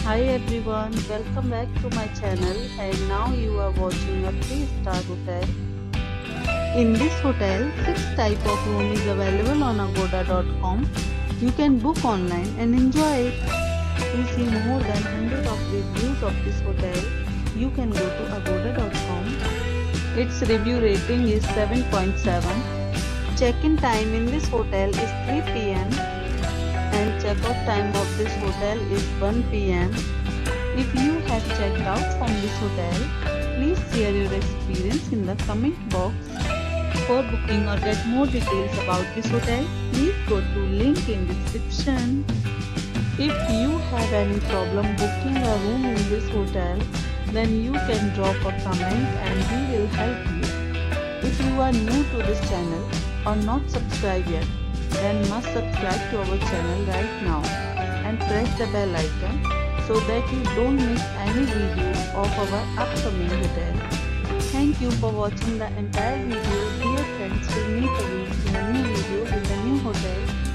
Hi everyone, welcome back to my channel and now you are watching a 3-star hotel. In this hotel, 6 type of room is available on agoda.com. You can book online and enjoy it. To see more than 100 of reviews of this hotel, you can go to agoda.com. Its review rating is 7.7. Check-in time in this hotel is 3 p.m. and check-out time of this hotel is 1 p.m. If you have checked out from this hotel, please share your experience in the comment box. For booking or get more details about this hotel, please go to link in description. If you have any problem booking a room in this hotel, then you can drop a comment and we will help you. If you are new to this channel or not subscribed yet, then must subscribe to our channel right now and press the bell icon so that you don't miss any video of our upcoming hotel. Thank you for watching the entire video. Dear friends, we'll meet again in a new video with a new hotel.